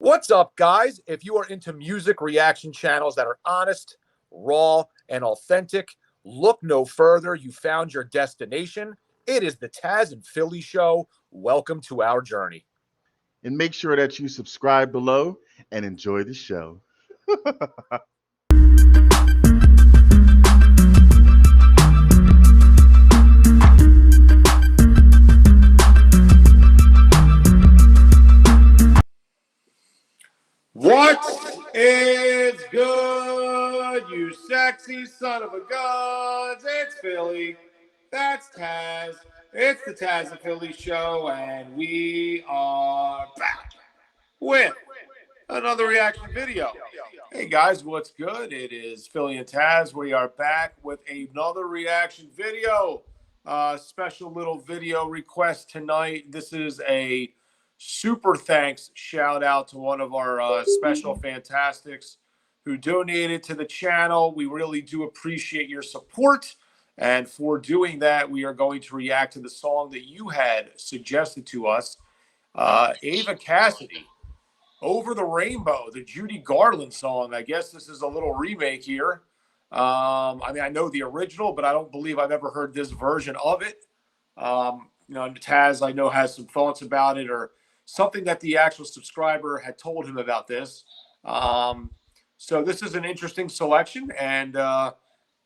What's up, guys? If you are into music reaction channels that are honest, raw, and authentic, look no further. You found your destination. It is the Tazzz and Philly Show. Welcome to our journey. And make sure that you subscribe below and enjoy the show. What is good, you sexy son of a guns? It's Philly. That's Tazzz. It's the Tazzz and Philly Show, and we are back with another reaction video. Hey guys, what's good? It is Philly and Tazzz. We are back with another reaction video. Special little video request tonight. This is a super thanks shout out to one of our special fantastics who donated to the channel. We really do appreciate your support. And for doing that, we are going to react to the song that you had suggested to us. Eva Cassidy, Over the Rainbow, the Judy Garland song. I guess this is a little remake here. I mean, I know the original, but I don't believe I've ever heard this version of it. Tazzz, I know, has some thoughts about it, or something that the actual subscriber had told him about this. So this is an interesting selection, and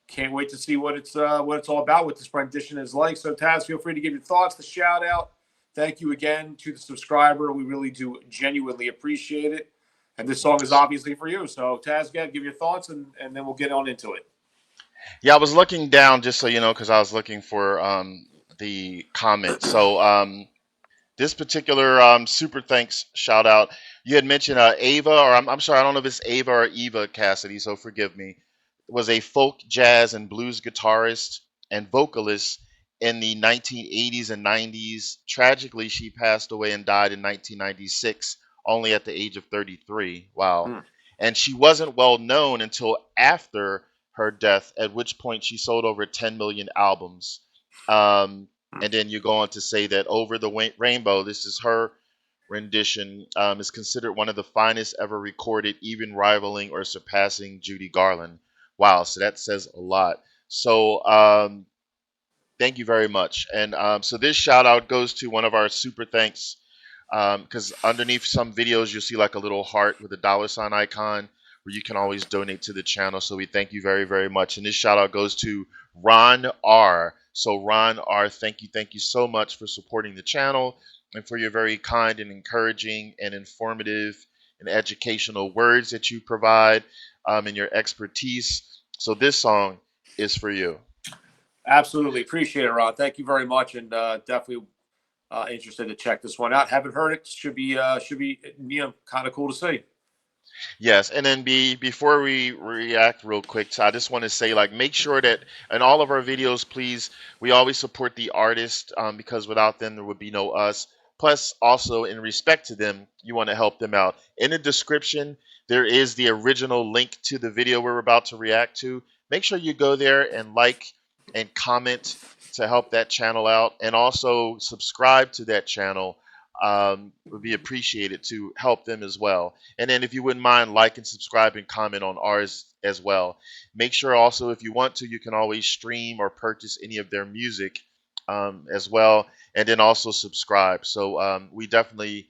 can't wait to see what it's all about, what this rendition is like. So Tazzz, feel free to give your thoughts, the shout out. Thank you again to the subscriber. We really do genuinely appreciate it. And this song is obviously for you. So Tazzz, give your thoughts, and then we'll get on into it. Yeah, I was looking down just so you know, because I was looking for the comment. So this particular super thanks shout out, you had mentioned Ava, or I'm sorry, I don't know if it's Ava or Eva Cassidy, so forgive me, was a folk, jazz, and blues guitarist and vocalist in the 1980s and 90s. Tragically, she passed away and died in 1996, only at the age of 33. Wow. And she wasn't well known until after her death, at which point she sold over 10 million albums. And then you go on to say that Over the Rainbow, this is her rendition, is considered one of the finest ever recorded, even rivaling or surpassing Judy Garland. Wow, so that says a lot. So thank you very much. And so this shout out goes to one of our super thanks, because underneath some videos you'll see like a little heart with a $ icon where you can always donate to the channel. So we thank you very, very much. And this shout out goes to Ron R. So Ron R, thank you so much for supporting the channel and for your very kind and encouraging and informative and educational words that you provide, and your expertise. So this song is for you. Absolutely. Appreciate it, Ron. Thank you very much. And definitely interested to check this one out. Haven't heard it. Should be kind of cool to see. Yes, and then before we react real quick, so I just want to say, like, make sure that in all of our videos, please, we always support the artist, because without them, there would be no us. Plus, also, in respect to them, you want to help them out. In the description, there is the original link to the video we're about to react to. Make sure you go there and like and comment to help that channel out, and also subscribe to that channel. Would be appreciated to help them as well. And then if you wouldn't mind, like and subscribe and comment on ours as well. Make sure also, if you want to, you can always stream or purchase any of their music as well, and then also subscribe. So we definitely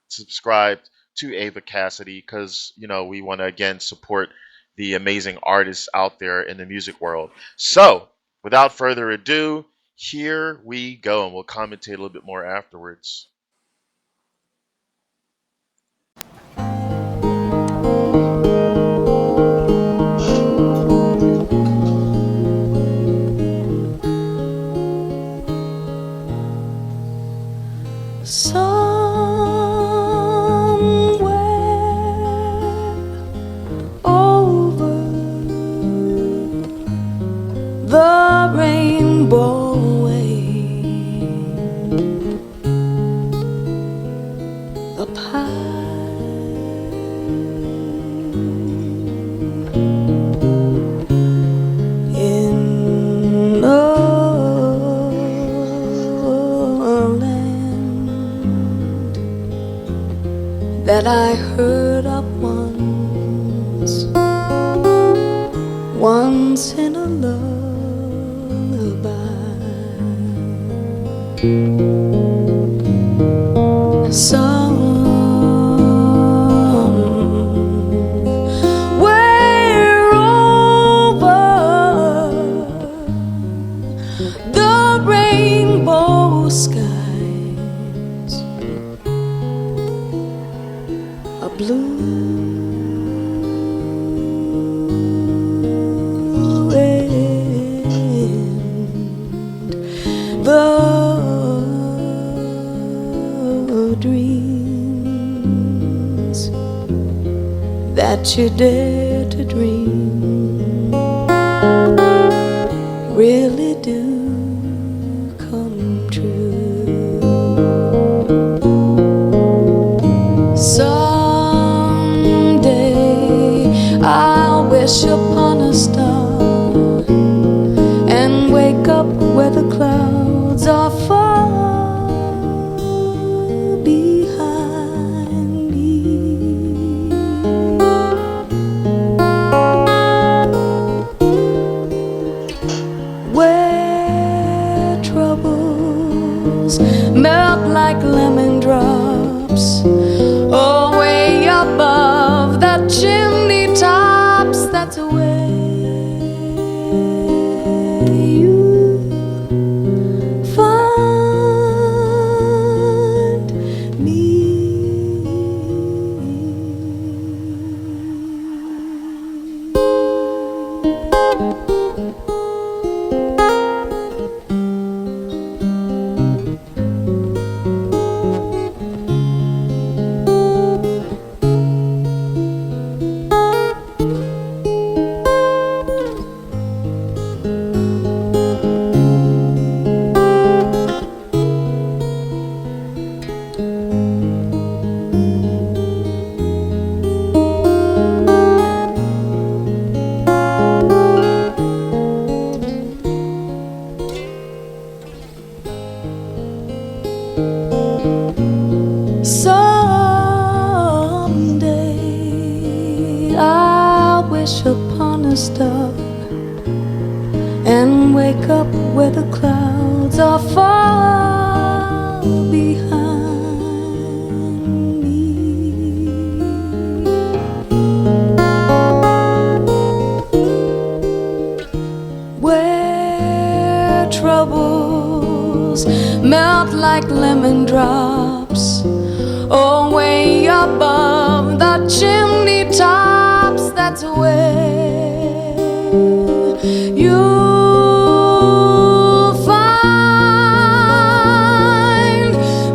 subscribe to Eva Cassidy because, you know, we want to again support the amazing artists out there in the music world. So without further ado, here we go, and we'll commentate a little bit more afterwards. The rainbow way, the pine in a land that I heard heard of once in a lullaby. Somewhere over the rainbow skies, a blue wind, the dreams that you dare to dream really do come true. Someday I'll wish upon a star and wake up where the clouds are far behind me, where troubles melt like lemon drops, oh, way above the chimney tops. That's where you find me. Someday I'll wish upon a star and wake up where the clouds are far behind me, where troubles melt like lemon drops, oh, way above the chimney tops. That's where you'll find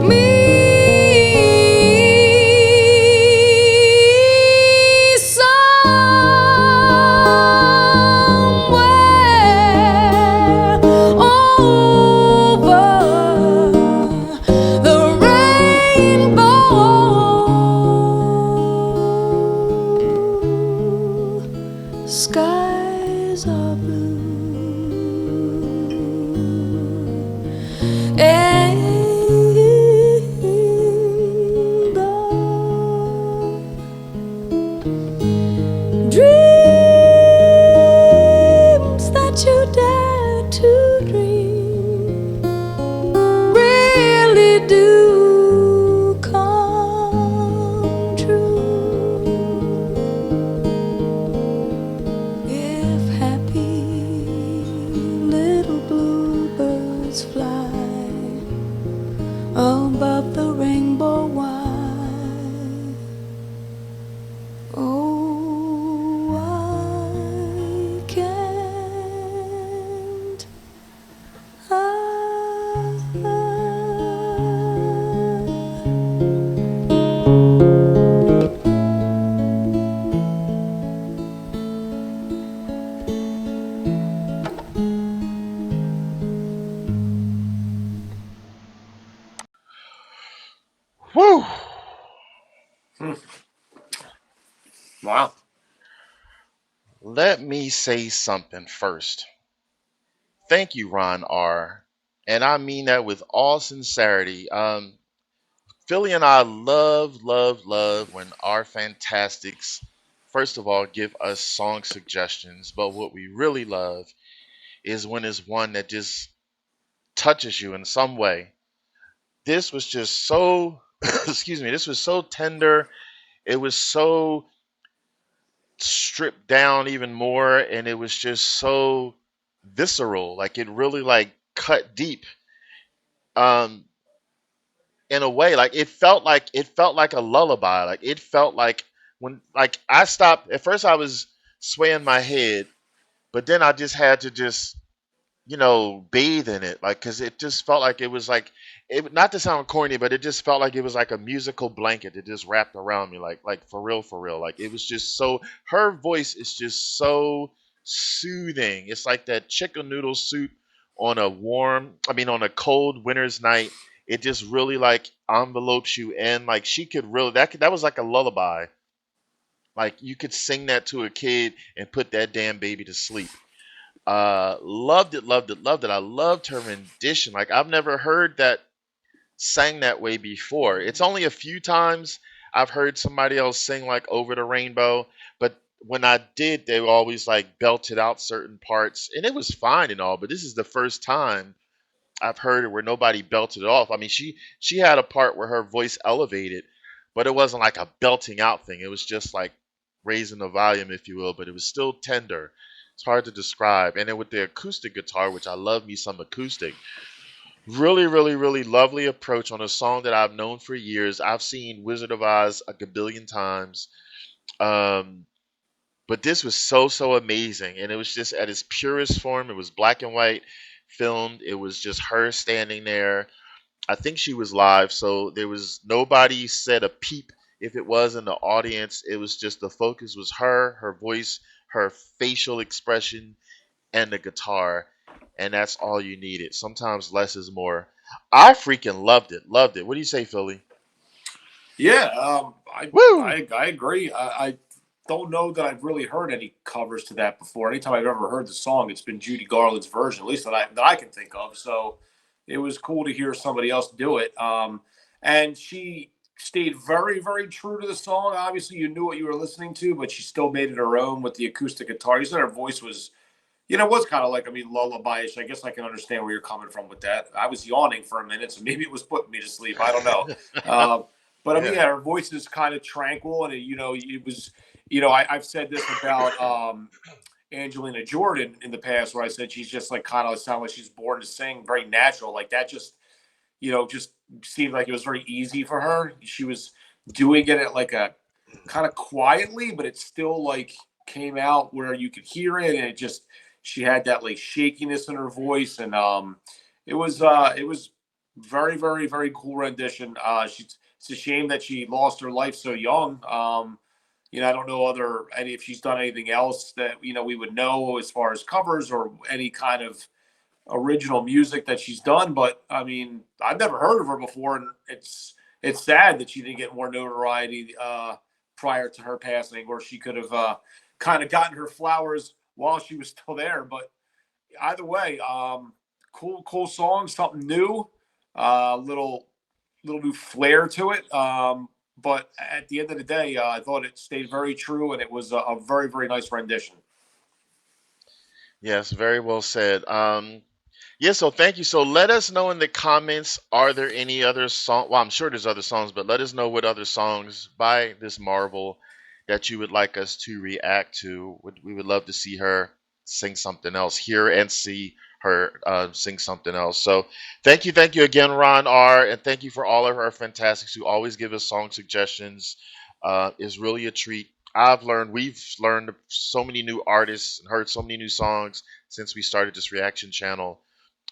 me. Somewhere over the rainbow skies are blue, and the dreams that you dare to dream really do come true. If happy little bluebirds fly above the rainbow wide, oh, why can't I? Whew. Wow. Let me say something first. Thank you, Ron R. And I mean that with all sincerity. Philly and I love, love, love when our fantastics, first of all, give us song suggestions. But what we really love is when it's one that just touches you in some way. This was just so, excuse me, this was so tender. It was so stripped down even more, and it was just so visceral. Like it really like cut deep. Um, in a way, like it felt like a lullaby. Like it felt like when like I stopped at first I was swaying my head, but then I just had to just bathe in it, like, because it just felt like it was like, it, not to sound corny, but it just felt like it was like a musical blanket that just wrapped around me, like for real. Like it was just so, her voice is just so soothing. It's like that chicken noodle soup on a cold winter's night. It just really like envelopes you in. Like she could really, that was like a lullaby. Like you could sing that to a kid and put that damn baby to sleep. Loved it, loved it, loved it. I loved her rendition. Like I've never heard that sang that way before. It's only a few times I've heard somebody else sing like Over the Rainbow, but when I did, they always like belted out certain parts, and it was fine and all. But this is the first time I've heard it where nobody belted it off. I mean, she had a part where her voice elevated, but it wasn't like a belting out thing. It was just like raising the volume, if you will, but it was still tender. It's hard to describe. And then with the acoustic guitar, which I love me some acoustic, really, really, really lovely approach on a song that I've known for years. I've seen Wizard of Oz a gabillion times. Um, but this was so, so amazing. And it was just at its purest form. It was black and white filmed. It was just her standing there. I think she was live, so there was nobody said a peep if it was in the audience. It was just the focus was her voice, her facial expression, and the guitar, and that's all you needed. Sometimes less is more. I freaking loved it, loved it. What do you say, Philly? Yeah, I, Woo! I agree. I don't know that I've really heard any covers to that before. Anytime I've ever heard the song, it's been Judy Garland's version, at least that I can think of. So it was cool to hear somebody else do it. And she stayed very, very true to the song. Obviously, you knew what you were listening to, but she still made it her own with the acoustic guitar. You said her voice was, it was kind of like, lullaby-ish. I guess I can understand where you're coming from with that. I was yawning for a minute, so maybe it was putting me to sleep. I don't know. Uh, but Yeah. yeah, her voice is kind of tranquil, and it was, I've said this about Angelina Jordan in the past, where I said she's just like kind of sound like she's born to sing, very natural. Like that just seemed like it was very easy for her. She was doing it at like a kind of quietly, but it still like came out where you could hear it, and she had that like shakiness in her voice, and it was very, very, very cool rendition. It's a shame that she lost her life so young. I don't know any if she's done anything else that we would know as far as covers or any kind of original music that she's done. But I mean, I've never heard of her before, and it's sad that she didn't get more notoriety prior to her passing, or she could have kind of gotten her flowers while she was still there. But either way, cool song, something new, little new flair to it. But at the end of the day, I thought it stayed very true, and it was a very, very nice rendition. Yes, very well said. Yeah, so thank you. So let us know in the comments, are there any other song? Well, I'm sure there's other songs, but let us know what other songs by this Marvel that you would like us to react to. We would love to see her sing something else, hear and see her sing something else. So thank you again, Ron R, and thank you for all of our fantastics who always give us song suggestions. It's really a treat. We've learned so many new artists and heard so many new songs since we started this reaction channel,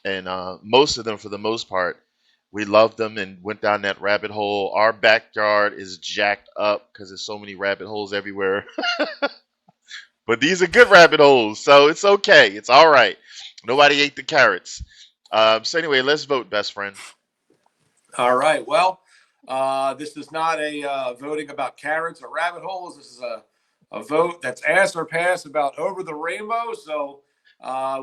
and most of them, for the most part, we loved them and went down that rabbit hole. Our backyard is jacked up because there's so many rabbit holes everywhere. But these are good rabbit holes, so it's okay. It's all right. Nobody ate the carrots. So anyway, let's vote, best friend. All right. Well, this is not a voting about carrots or rabbit holes. This is a vote that's ask or pass about Over the Rainbow. So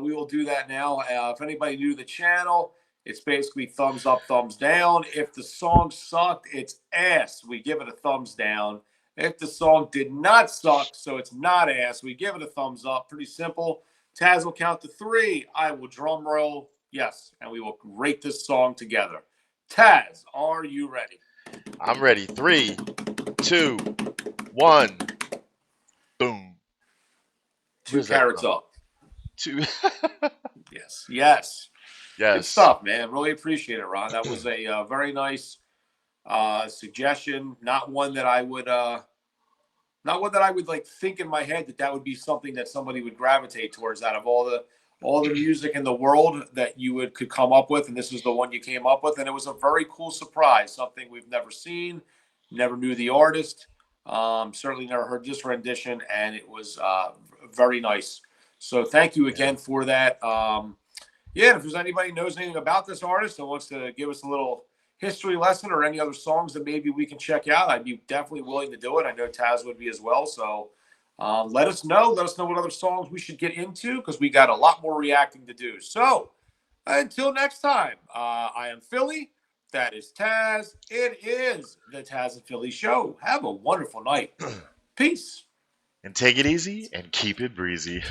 we will do that now. If anybody new to the channel, It's basically thumbs up, thumbs down. If the song sucked, it's ass. We give it a thumbs down. If the song did not suck, so it's not ass, we give it a thumbs up. Pretty simple. Tazzz will count to 3. I will drum roll. Yes, and we will rate this song together. Tazzz, are you ready? I'm ready. 3, 2, 1. Boom. 2 carrots up. 2. Yes. Yes. Good Yes. stuff, man. Really appreciate it, Ron. That was a very nice suggestion. Not one that I would like think in my head that would be something that somebody would gravitate towards out of all the music in the world that you could come up with, and this is the one you came up with, and it was a very cool surprise, something we've never seen, never knew the artist, certainly never heard this rendition, and it was very nice. So thank you again for that. Yeah, if there's anybody knows anything about this artist and wants to give us a little history lesson or any other songs that maybe we can check out, I'd be definitely willing to do it. I know Tazzz would be as well. So let us know. Let us know what other songs we should get into because we got a lot more reacting to do. So until next time, I am Philly. That is Tazzz. It is the Tazzz and Philly Show. Have a wonderful night. Peace. And take it easy and keep it breezy.